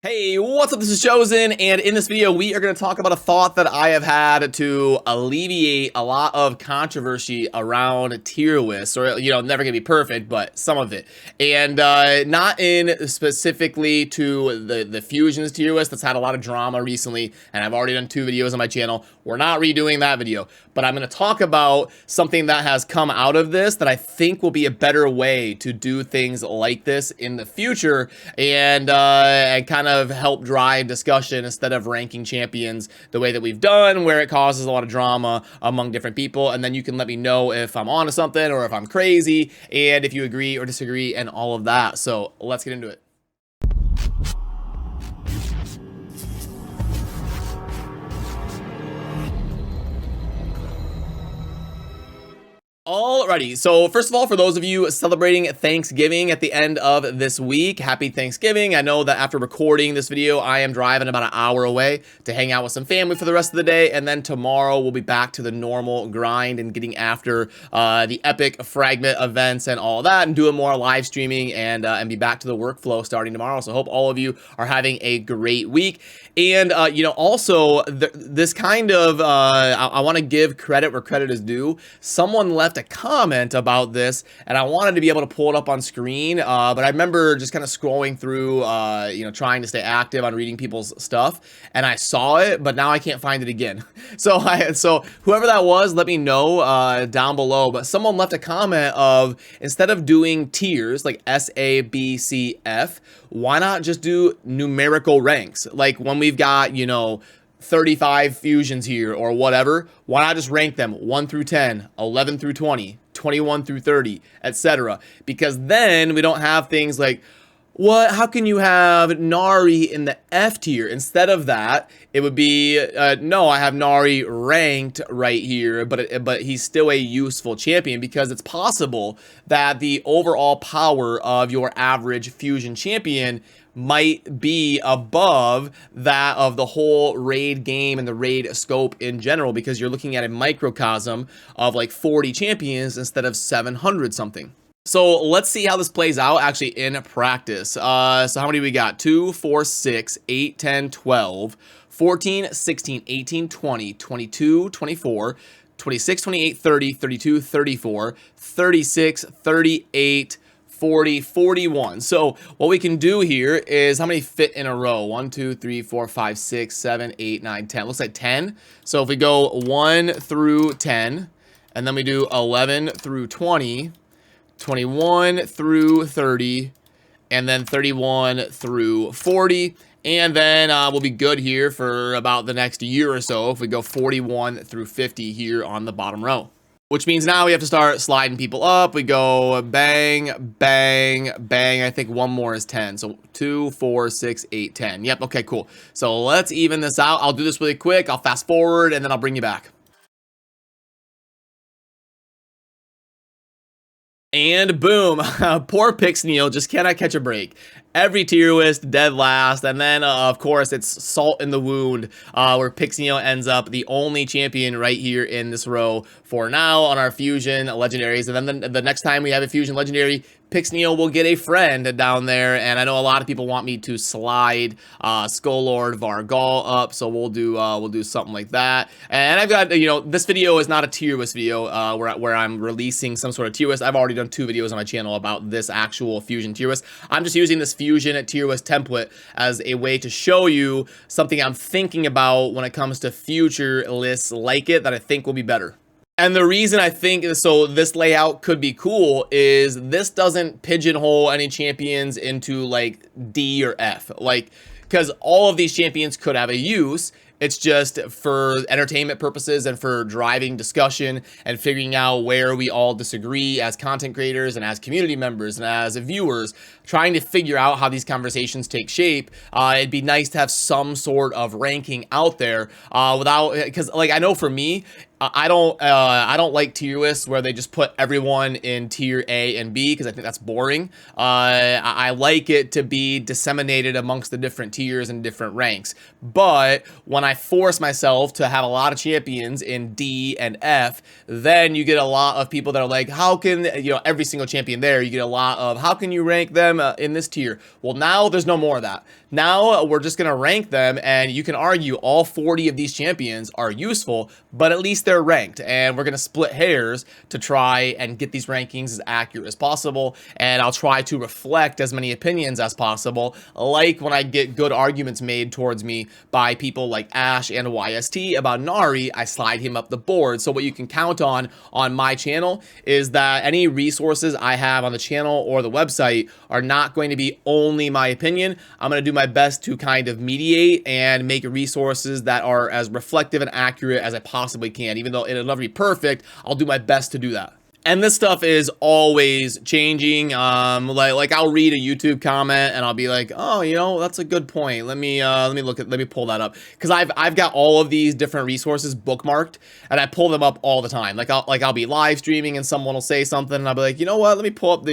Hey, what's up? This is Chosen, and in this video, we are going to talk about a thought that I have had to alleviate a lot of controversy around tier lists, or, never going to be perfect, but some of it. And not in specifically to the Fusions tier list that's had a lot of drama recently, and I've already done 2 videos on my channel. We're not redoing that video, but I'm going to talk about something that has come out of this that I think will be a better way to do things like this in the future, and kind of help drive discussion instead of ranking champions the way that we've done, where it causes a lot of drama among different people. And then you can let me know if I'm onto something or if I'm crazy, and if you agree or disagree and all of that. So let's get into it. Alrighty, so first of all, for those of you celebrating Thanksgiving at the end of this week, happy Thanksgiving. I know that after recording this video, I am driving about an hour away to hang out with some family for the rest of the day, and then tomorrow we'll be back to the normal grind and getting after the epic fragment events and all that, and doing more live streaming and be back to the workflow starting tomorrow. So I hope all of you are having a great week. And, also, this kind of, I want to give credit where credit is due. Someone left a comment about this, and I wanted to be able to pull it up on screen, but I remember just kind of scrolling through, trying to stay active on reading people's stuff, and I saw it, but now I can't find it again. So whoever that was, let me know down below. But someone left a comment of, instead of doing tiers like S, A, B, C, F, why not just do numerical ranks? Like when we've got, 35 fusions here or whatever, why not just rank them 1 through 10, 11 through 20, 21 through 30, etc.? Because then we don't have things like, how can you have Nari in the F tier? Instead of that, it would be, no, I have Nari ranked right here, but he's still a useful champion, because it's possible that the overall power of your average fusion champion might be above that of the whole raid game and the raid scope in general, because you're looking at a microcosm of like 40 champions instead of 700 something. So let's see how this plays out actually in practice. So how many we got? 2, 4, 6, 8, 10, 12, 14, 16, 18, 20, 22, 24, 26, 28, 30, 32, 34, 36, 38, 40, 41. So what we can do here is, how many fit in a row? 1, 2, 3, 4, 5, 6, 7, 8, 9, 10. Looks like 10. So if we go 1 through 10, and then we do 11 through 20, 21 through 30, and then 31 through 40. And then we'll be good here for about the next year or so if we go 41 through 50 here on the bottom row. Which means now we have to start sliding people up. We go bang, bang, bang. I think one more is 10. So 2, 4, 6, 8, 10. Yep, okay, cool. So let's even this out. I'll do this really quick. I'll fast forward, and then I'll bring you back. And boom, poor Pixneo just cannot catch a break. Every tier list dead last, and then of course it's salt in the wound where Pixneo ends up the only champion right here in this row for now on our fusion legendaries. And then the next time we have a fusion legendary, Pixneo will get a friend down there, and I know a lot of people want me to slide Skullord Vargal up, so we'll do something like that. And I've got, this video is not a tier list video where I'm releasing some sort of tier list. I've already done 2 videos on my channel about this actual fusion tier list. I'm just using this fusion tier list template as a way to show you something I'm thinking about when it comes to future lists like it that I think will be better. And the reason I think so this layout could be cool is this doesn't pigeonhole any champions into like D or F, like, because all of these champions could have a use. It's just for entertainment purposes and for driving discussion and figuring out where we all disagree as content creators and as community members and as viewers, trying to figure out how these conversations take shape. It'd be nice to have some sort of ranking out there because like, I know for me, I don't like tier lists where they just put everyone in tier A and B, because I think that's boring. I like it to be disseminated amongst the different tiers and different ranks. But when I force myself to have a lot of champions in D and F, then you get a lot of people that are like, how can, you know, every single champion there, you get a lot of, how can you rank them in this tier? Well, now there's no more of that. Now we're just going to rank them, and you can argue all 40 of these champions are useful, but at least they're ranked, and we're going to split hairs to try and get these rankings as accurate as possible, and I'll try to reflect as many opinions as possible, like when I get good arguments made towards me by people like Ash and YST about Nari, I slide him up the board. So what you can count on my channel is that any resources I have on the channel or the website are not going to be only my opinion. I'm going to do my best to kind of mediate and make resources that are as reflective and accurate as I possibly can. Even though it'll never be perfect, I'll do my best to do that. And this stuff is always changing. Like I'll read a YouTube comment and I'll be like, oh, you know, that's a good point. Let me pull that up, because I've got all of these different resources bookmarked, and I pull them up all the time. Like I'll be live streaming and someone will say something, and I'll be like, you know what? Let me pull up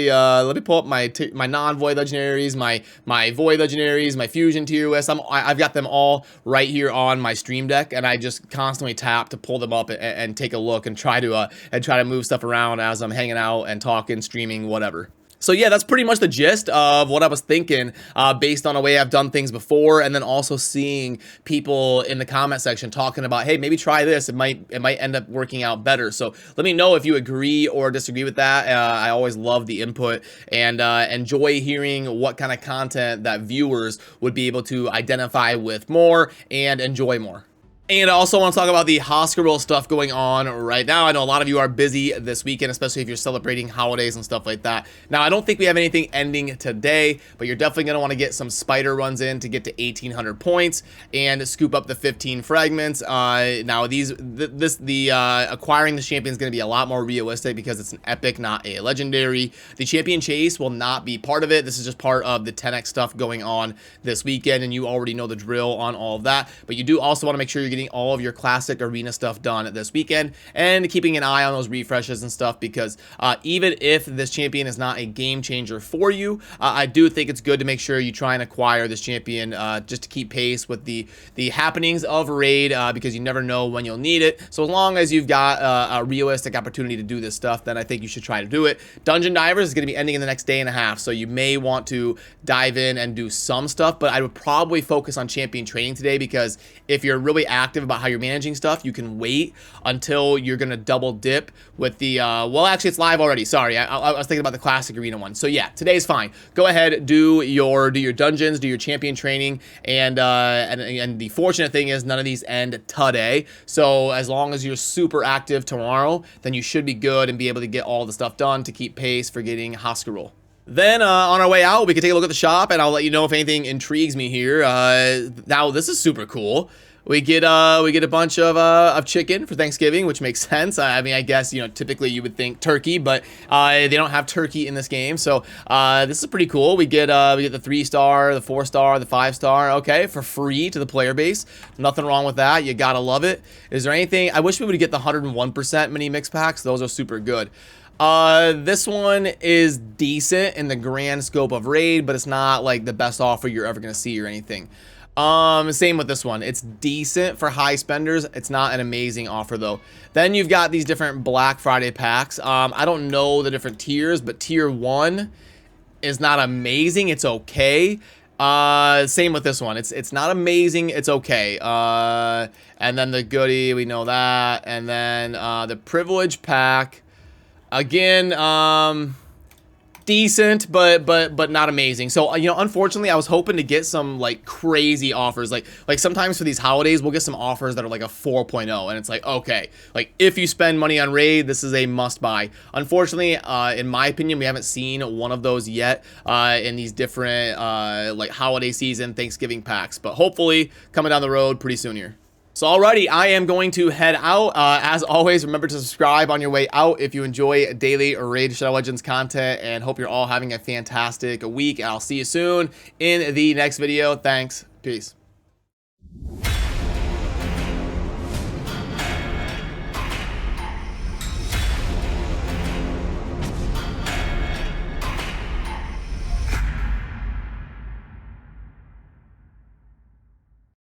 my non-void legendaries, my void legendaries, my fusion tier list. I've got them all right here on my stream deck, and I just constantly tap to pull them up and take a look and try to move stuff around as I'm hanging out and talking, streaming, whatever. So yeah, that's pretty much the gist of what I was thinking based on the way I've done things before, and then also seeing people in the comment section talking about, hey, maybe try this. It might end up working out better. So let me know if you agree or disagree with that. I always love the input and enjoy hearing what kind of content that viewers would be able to identify with more and enjoy more. And I also want to talk about the Hospital stuff going on right now. I know a lot of you are busy this weekend, especially if you're celebrating holidays and stuff like that. Now, I don't think we have anything ending today, but you're definitely going to want to get some spider runs in to get to 1,800 points and scoop up the 15 fragments. Now, acquiring the champion is going to be a lot more realistic because it's an epic, not a legendary. The champion chase will not be part of it. This is just part of the 10x stuff going on this weekend, and you already know the drill on all of that. But you do also want to make sure you're getting all of your classic arena stuff done this weekend and keeping an eye on those refreshes and stuff, because even if this champion is not a game changer for you, I do think it's good to make sure you try and acquire this champion just to keep pace with the happenings of raid, because you never know when you'll need it. So as long as you've got a realistic opportunity to do this stuff, then I think you should try to do it. Dungeon Divers is going to be ending in the next day and a half, so you may want to dive in and do some stuff, but I would probably focus on champion training today, because if you're really active about how you're managing stuff, you can wait until you're gonna double dip with the well, actually it's live already. Sorry, I was thinking about the classic arena one. So yeah, today's fine. Go ahead, do your dungeons, do your champion training, and the fortunate thing is none of these end today. So as long as you're super active tomorrow, then you should be good and be able to get all the stuff done to keep pace for getting Hospital. Then on our way out, we can take a look at the shop, and I'll let you know if anything intrigues me here. Now this is super cool. We get a bunch of chicken for Thanksgiving, which makes sense. I mean, I guess, you know, typically you would think turkey, but they don't have turkey in this game. So this is pretty cool. We get the 3-star, the 4-star, the 5-star, okay, for free to the player base. Nothing wrong with that. You gotta love it. Is there anything? I wish we would get the 101% mini mix packs. Those are super good. This one is decent in the grand scope of raid, but it's not like the best offer you're ever gonna see or anything. Same with this one. It's decent for high spenders. It's not an amazing offer though. Then you've got these different Black Friday packs. I don't know the different tiers, but tier 1 is not amazing. It's okay. Same with this one. It's not amazing. It's okay. And then the goodie, we know that. And then, the privilege pack, again, decent, but not amazing. So, you know, unfortunately, I was hoping to get some like crazy offers. Like sometimes for these holidays, we'll get some offers that are like a 4.0, and it's like, okay, like if you spend money on raid, this is a must buy. Unfortunately, in my opinion, we haven't seen one of those yet in these different like holiday season Thanksgiving packs, but hopefully coming down the road pretty soon here. So alrighty, I am going to head out. As always, remember to subscribe on your way out if you enjoy daily Raid Shadow Legends content, and hope you're all having a fantastic week. I'll see you soon in the next video. Thanks. Peace.